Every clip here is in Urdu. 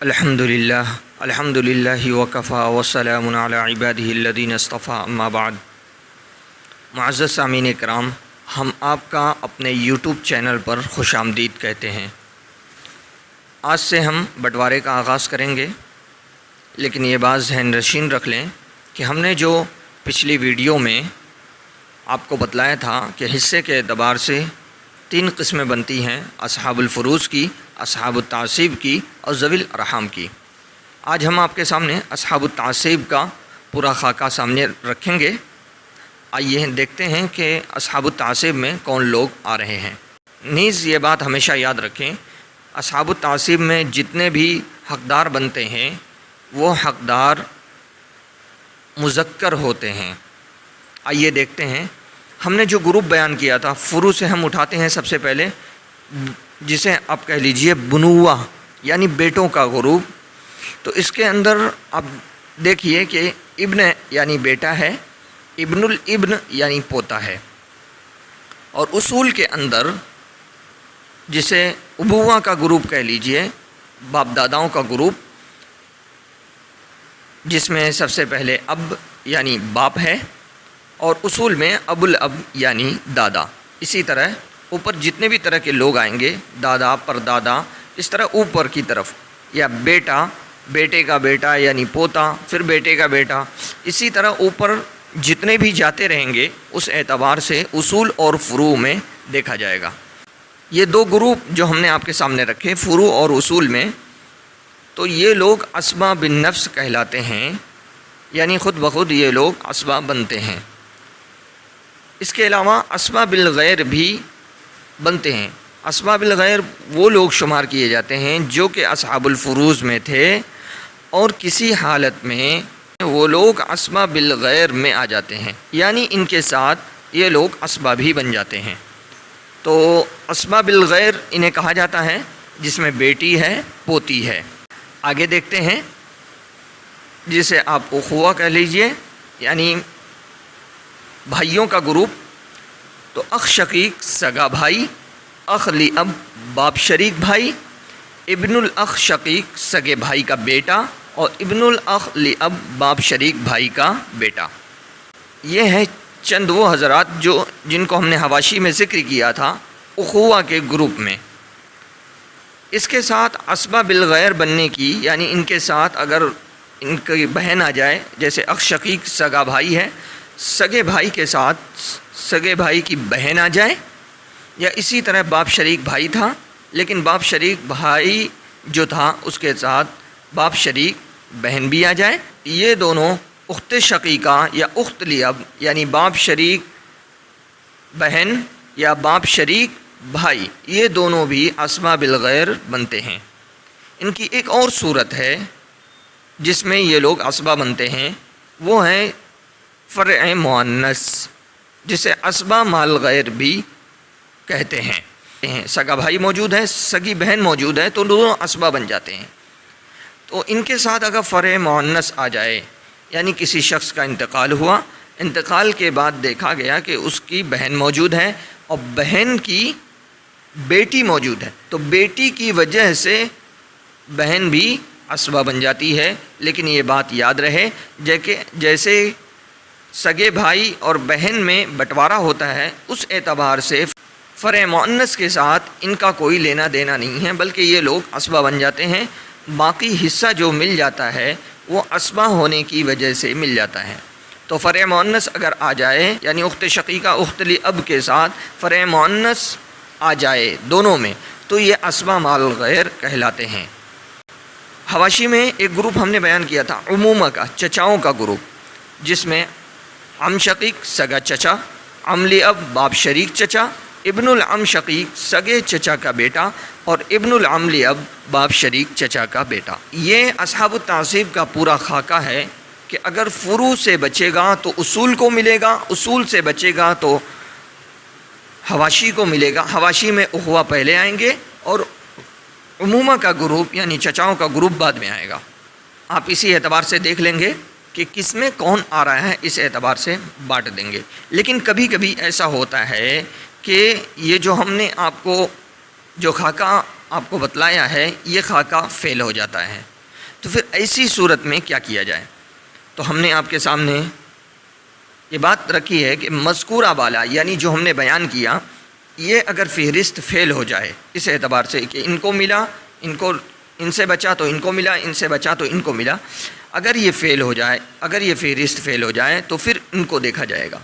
الحمدللہ وکفا وسلام علی عبادہ الذین اصطفیٰ اما بعد۔ معزز سامعین کرام، ہم آپ کا اپنے یوٹیوب چینل پر خوش آمدید کہتے ہیں۔ آج سے ہم بٹوارے کا آغاز کریں گے، لیکن یہ بات ذہن نشین رکھ لیں کہ ہم نے جو پچھلی ویڈیو میں آپ کو بتلایا تھا کہ حصے کے اعتبار سے 3 قسمیں بنتی ہیں: اصحاب الفروض کی، اصحاب التعصیب کی اور ذوی الارحام کی۔ آج ہم آپ کے سامنے اصحاب التعصیب کا پورا خاکہ سامنے رکھیں گے۔ آئیے دیکھتے ہیں کہ اصحاب التعصیب میں کون لوگ آ رہے ہیں۔ نیز یہ بات ہمیشہ یاد رکھیں، اصحاب التعصیب میں جتنے بھی حقدار بنتے ہیں وہ حقدار مذکر ہوتے ہیں۔ آئیے دیکھتے ہیں، ہم نے جو گروپ بیان کیا تھا، فروع سے ہم اٹھاتے ہیں سب سے پہلے، جسے آپ کہہ لیجئے بنوہ یعنی بیٹوں کا گروپ۔ تو اس کے اندر آپ دیکھیے کہ ابن یعنی بیٹا ہے، ابن الابن یعنی پوتا ہے، اور اصول کے اندر جسے ابوہ کا گروپ کہہ لیجئے، باپ داداؤں کا گروپ، جس میں سب سے پہلے اب یعنی باپ ہے، اور اصول میں ابو الاب یعنی دادا۔ اسی طرح اوپر جتنے بھی طرح کے لوگ آئیں گے، دادا، پردادا، اس طرح اوپر کی طرف، یا بیٹا، بیٹے کا بیٹا یعنی پوتا، پھر بیٹے کا بیٹا، اسی طرح اوپر جتنے بھی جاتے رہیں گے اس اعتبار سے اصول اور فروع میں دیکھا جائے گا۔ یہ 2 گروپ جو ہم نے آپ کے سامنے رکھے فروع اور اصول میں، تو یہ لوگ اسباب بالنفس کہلاتے ہیں، یعنی خود بخود یہ لوگ اسباب بنتے ہیں۔ اس کے علاوہ اسباب بالغیر بھی بنتے ہیں۔ اسباب بالغیر وہ لوگ شمار کیے جاتے ہیں جو کہ اصحاب الفروض میں تھے، اور کسی حالت میں وہ لوگ اسباب بالغیر میں آ جاتے ہیں، یعنی ان کے ساتھ یہ لوگ اسباب ہی بن جاتے ہیں۔ تو اسباب بالغیر انہیں کہا جاتا ہے، جس میں بیٹی ہے، پوتی ہے۔ آگے دیکھتے ہیں، جسے آپ اخوہ کہہ لیجئے، یعنی بھائیوں کا گروپ۔ تو اخ شقیق سگا بھائی، اخ لی اب باپ شریک بھائی، ابن الاخ شقیق سگے بھائی کا بیٹا، اور ابن الاخ لی اب باپ شریک بھائی کا بیٹا۔ یہ ہیں چند وہ حضرات جن کو ہم نے حواشی میں ذکر کیا تھا اخوہ کے گروپ میں۔ اس کے ساتھ اسباب بالغیر بننے کی، یعنی ان کے ساتھ اگر ان کی بہن آ جائے، جیسے اخ شقیق سگا بھائی ہے، سگے بھائی کے ساتھ سگے بھائی کی بہن آ جائے، یا اسی طرح باپ شریک بھائی تھا لیکن باپ شریک بھائی جو تھا اس کے ساتھ باپ شریک بہن بھی آ جائے، یہ دونوں اخت شقیقہ یا اخت لیب یعنی باپ شریک بہن یا باپ شریک بھائی، یہ دونوں بھی اسباب بالغیر بنتے ہیں۔ ان کی ایک اور صورت ہے جس میں یہ لوگ اسباب بنتے ہیں، وہ ہیں فرع مؤنث، جسے اسباب مال غیر بھی کہتے ہیں۔ سگا بھائی موجود ہے، سگی بہن موجود ہے، تو دونوں اسباب بن جاتے ہیں۔ تو ان کے ساتھ اگر فرع مؤنث آ جائے، یعنی کسی شخص کا انتقال ہوا، انتقال کے بعد دیکھا گیا کہ اس کی بہن موجود ہے اور بہن کی بیٹی موجود ہے، تو بیٹی کی وجہ سے بہن بھی اسباب بن جاتی ہے۔ لیکن یہ بات یاد رہے، جیسے سگے بھائی اور بہن میں بٹوارا ہوتا ہے، اس اعتبار سے فرع مؤنث کے ساتھ ان کا کوئی لینا دینا نہیں ہے، بلکہ یہ لوگ اسباب بن جاتے ہیں۔ باقی حصہ جو مل جاتا ہے وہ اسباب ہونے کی وجہ سے مل جاتا ہے۔ تو فرع مؤنث اگر آ جائے، یعنی اخت شقیقہ اخت لی اب کے ساتھ فرع مؤنث آ جائے دونوں میں، تو یہ اسباب مال غیر کہلاتے ہیں۔ حواشی میں ایک گروپ ہم نے بیان کیا تھا عمومہ کا، چچاؤں کا گروپ، جس میں عم شقیق سگا چچا، عم لی اب باپ شریک چچا، ابن العم شقیق سگے چچا کا بیٹا، اور ابن العم لی اب باپ شریک چچا کا بیٹا۔ یہ اصحاب التعصیب کا پورا خاکہ ہے کہ اگر فروع سے بچے گا تو اصول کو ملے گا، اصول سے بچے گا تو حواشی کو ملے گا، حواشی میں اخوہ پہلے آئیں گے، اور عمومہ کا گروپ یعنی چچاؤں کا گروپ بعد میں آئے گا۔ آپ اسی اعتبار سے دیکھ لیں گے کہ کس میں کون آ رہا ہے، اس اعتبار سے بانٹ دیں گے۔ لیکن کبھی کبھی ایسا ہوتا ہے کہ یہ جو ہم نے آپ کو جو خاکہ آپ کو بتلایا ہے، یہ خاکہ فیل ہو جاتا ہے۔ تو پھر ایسی صورت میں کیا کیا جائے؟ تو ہم نے آپ کے سامنے یہ بات رکھی ہے کہ مذکورہ بالا یعنی جو ہم نے بیان کیا، یہ اگر فہرست فیل ہو جائے اس اعتبار سے کہ ان کو ملا، ان سے بچا تو ان کو ملا، ان سے بچا تو ان کو ملا، اگر یہ فیل ہو جائے، اگر یہ فہرست فیل ہو جائے تو پھر ان کو دیکھا جائے گا۔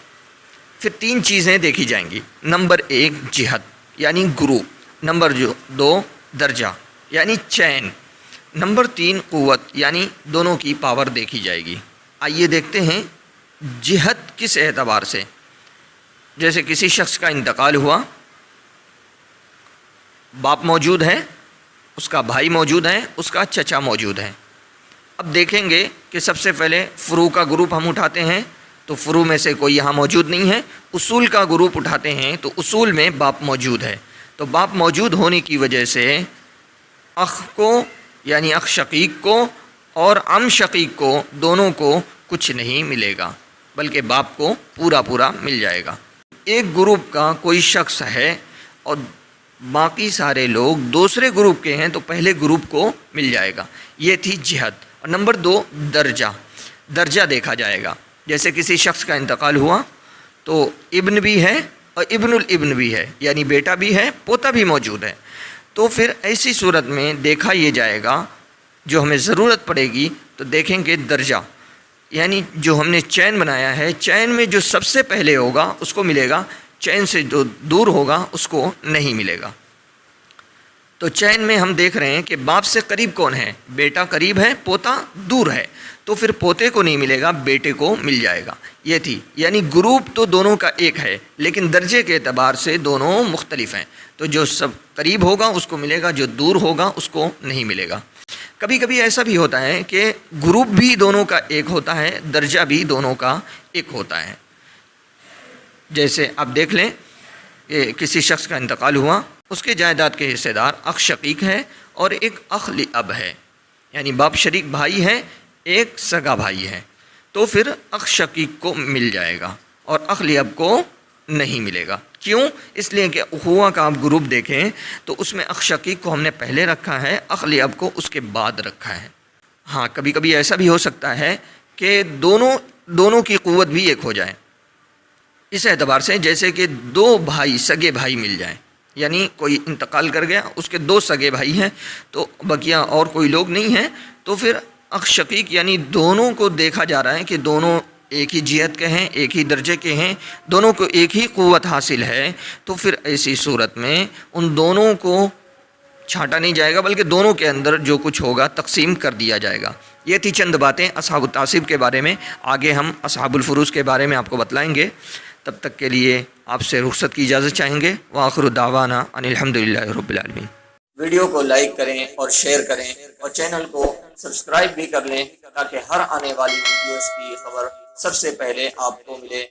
پھر 3 چیزیں دیکھی جائیں گی۔ نمبر 1 جہت یعنی گروپ، نمبر 2 درجہ یعنی چین، نمبر 3 قوت یعنی دونوں کی پاور دیکھی جائے گی۔ آئیے دیکھتے ہیں جہت کس اعتبار سے۔ جیسے کسی شخص کا انتقال ہوا، باپ موجود ہے، اس کا بھائی موجود ہے، اس کا چچا موجود ہے۔ اب دیکھیں گے کہ سب سے پہلے فروع کا گروپ ہم اٹھاتے ہیں تو فروع میں سے کوئی یہاں موجود نہیں ہے۔ اصول کا گروپ اٹھاتے ہیں تو اصول میں باپ موجود ہے، تو باپ موجود ہونے کی وجہ سے اخ کو یعنی اخ شقیق کو اور ام شقیق کو دونوں کو کچھ نہیں ملے گا، بلکہ باپ کو پورا مل جائے گا۔ ایک گروپ کا کوئی شخص ہے اور باقی سارے لوگ دوسرے گروپ کے ہیں تو پہلے گروپ کو مل جائے گا، یہ تھی جہت۔ اور نمبر 2 درجہ دیکھا جائے گا۔ جیسے کسی شخص کا انتقال ہوا تو ابن بھی ہے اور ابن الابن بھی ہے، یعنی بیٹا بھی ہے، پوتا بھی موجود ہے، تو پھر ایسی صورت میں دیکھا یہ جائے گا، جو ہمیں ضرورت پڑے گی تو دیکھیں گے درجہ، یعنی جو ہم نے چین بنایا ہے، چین میں جو سب سے پہلے ہوگا اس کو ملے گا، چین سے جو دور ہوگا اس کو نہیں ملے گا۔ تو چین میں ہم دیکھ رہے ہیں کہ باپ سے قریب کون ہے؟ بیٹا قریب ہے، پوتا دور ہے، تو پھر پوتے کو نہیں ملے گا، بیٹے کو مل جائے گا۔ یہ تھی، یعنی گروپ تو دونوں کا ایک ہے لیکن درجے کے اعتبار سے دونوں مختلف ہیں، تو جو سب قریب ہوگا اس کو ملے گا، جو دور ہوگا اس کو نہیں ملے گا۔ کبھی کبھی ایسا بھی ہوتا ہے کہ گروپ بھی دونوں کا ایک ہوتا ہے، درجہ بھی دونوں کا ایک ہوتا ہے۔ جیسے آپ دیکھ لیں کہ کسی شخص کا انتقال ہوا، اس کے جائیداد کے حصے دار اخ شقیق ہے اور ایک اخ لاب ہے، یعنی باپ شریک بھائی ہے، ایک سگا بھائی ہے، تو پھر اخ شقیق کو مل جائے گا اور اخ لاب کو نہیں ملے گا۔ کیوں؟ اس لیے کہ اخوہ کا آپ گروپ دیکھیں تو اس میں اخ شقیق کو ہم نے پہلے رکھا ہے، اخ لاب کو اس کے بعد رکھا ہے۔ ہاں، کبھی کبھی ایسا بھی ہو سکتا ہے کہ دونوں کی قوت بھی ایک ہو جائے، اس اعتبار سے جیسے کہ 2 بھائی سگے بھائی مل جائیں، یعنی کوئی انتقال کر گیا، اس کے 2 سگے بھائی ہیں تو بقیہ اور کوئی لوگ نہیں ہیں، تو پھر اخ شقیق یعنی دونوں کو دیکھا جا رہا ہے کہ دونوں ایک ہی جہت کے ہیں، ایک ہی درجے کے ہیں، دونوں کو ایک ہی قوت حاصل ہے، تو پھر ایسی صورت میں ان دونوں کو چھانٹا نہیں جائے گا، بلکہ دونوں کے اندر جو کچھ ہوگا تقسیم کر دیا جائے گا۔ یہ تھی چند باتیں اصحاب التعصیب کے بارے میں، آگے ہم اصحاب الفروض کے بارے میں آپ کو بتلائیں گے۔ تب تک کے لیے آپ سے رخصت کی اجازت چاہیں گے۔ وآخر دعوانا ان الحمدللہ رب العالمین۔ ویڈیو کو لائک کریں اور شیئر کریں اور چینل کو سبسکرائب بھی کر لیں تاکہ ہر آنے والی ویڈیوز کی خبر سب سے پہلے آپ کو ملے۔